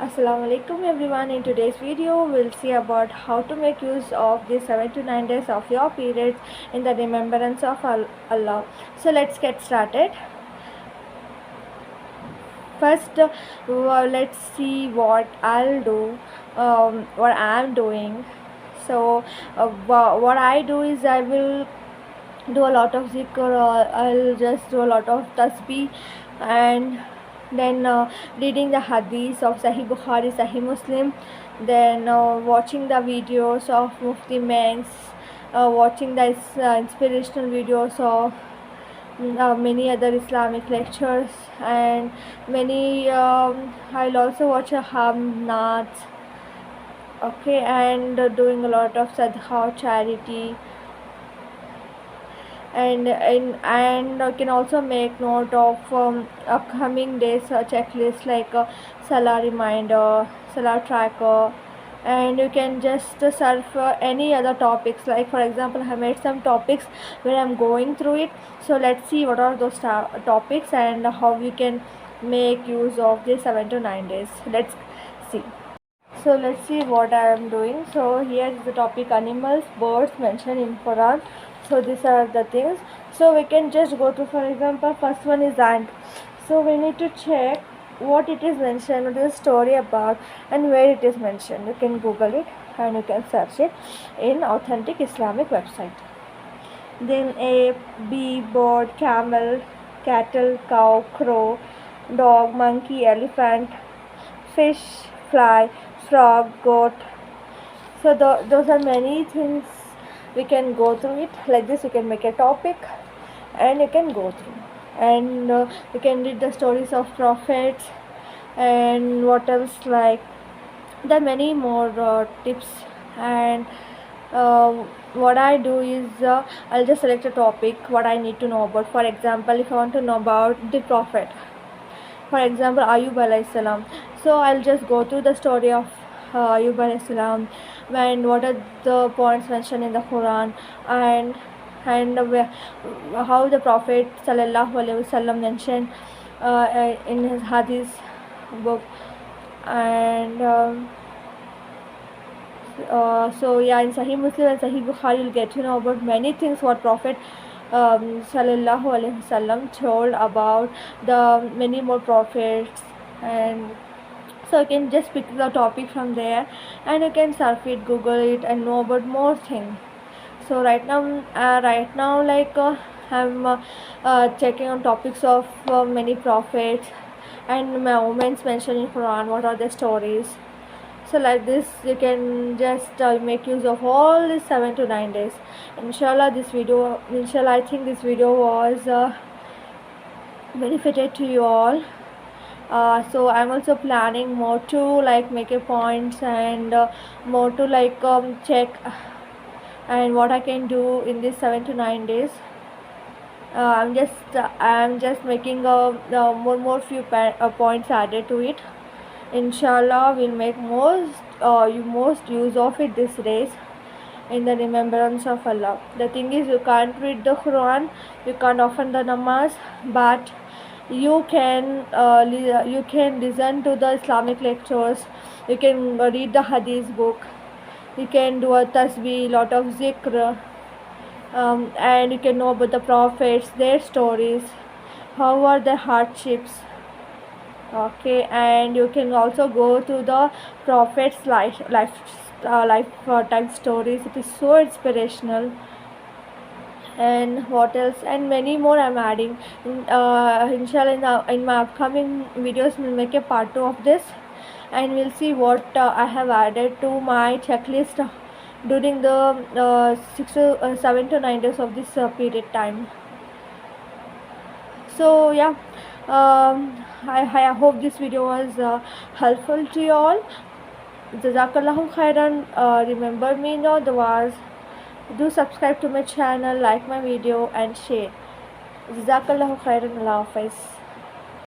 Assalamu alaikum everyone. In today's video we'll see about how to make use of the 7 to 9 days of your periods in the remembrance of Allah. So let's get started. First, let's see what I'll do, what I'm doing. So what I do is I will do a lot of zikr, or I'll just do a lot of tasbih, and then reading the hadith of Sahih Bukhari, Sahih Muslim, then watching the videos of Mufti Mengs, watching the inspirational videos of many other Islamic lectures, and many I'll also watch a hamnats, okay, and doing a lot of sadaqah, charity, and I can also make note of upcoming days checklist, like salah reminder, salah tracker, and you can just search for any other topics. Like for example, I made some topics where I'm going through it. So let's see what are those topics and how we can make use of the 7 to 9 days. Let's see. So let's see what I am doing. So here is the topic: animals, birds mentioned in Quran. So these are the things. So we can just go to, for example, first one is ant. So we need to check what it is mentioned, what is the story about, and where it is mentioned. You can Google it and you can search it in authentic Islamic website. Then ape, bee, bird, camel, cattle, cow, crow, dog, monkey, elephant, fish, fly, frog, goat. So those are many things. We can go through it like this. You can make a topic and you can go through, and you can read the stories of prophets, and what else, like there are many more tips. And uh, what I do is I'll just select a topic what I need to know about. For example, if I want to know about the prophet, for example Ayub alayhi salam, so I'll just go through the story of Ayub alayhi salam, and what are the points mentioned in the Quran, and how the Prophet sallallahu alaihi wasallam mentioned in his hadith book. And so yeah, in Sahih Muslim and Sahih Bukhari you'll get to know about many things what Prophet sallallahu alaihi wasallam told about the many more prophets. And so you can just pick the topic from there and you can surf it, Google it, and know about more things. So right now like I'm checking on topics of many prophets and moments mentioned in Quran, what are the stories. So like this you can just make use of all these 7 to 9 days. Inshallah I think this video was benefited to you all. So I'm also planning more to like make a points, and more to like check and what I can do in this 7 to 9 days. I'm just making more few points added to it. Inshallah we'll make most use of it these days in the remembrance of Allah. The thing is, you can't read the Quran, you can't often the namaz, but you can listen to the Islamic lectures, you can read the hadith book, you can do a tasbih, lot of zikr, and you can know about the prophets, their stories, how are their hardships, okay. And you can also go to the prophets lifetime stories. It is so inspirational. And what else, and many more I'm adding. Inshallah in my upcoming videos we'll make a part 2 of this, and we'll see what I have added to my checklist during the 7 to 9 days of this period time. So yeah, I hope this video was helpful to you all. Jazakallahu khairan. Remember me in your duas. Do subscribe to my channel, like my video, and share. Jazakallahu khairan. Allah Hafiz.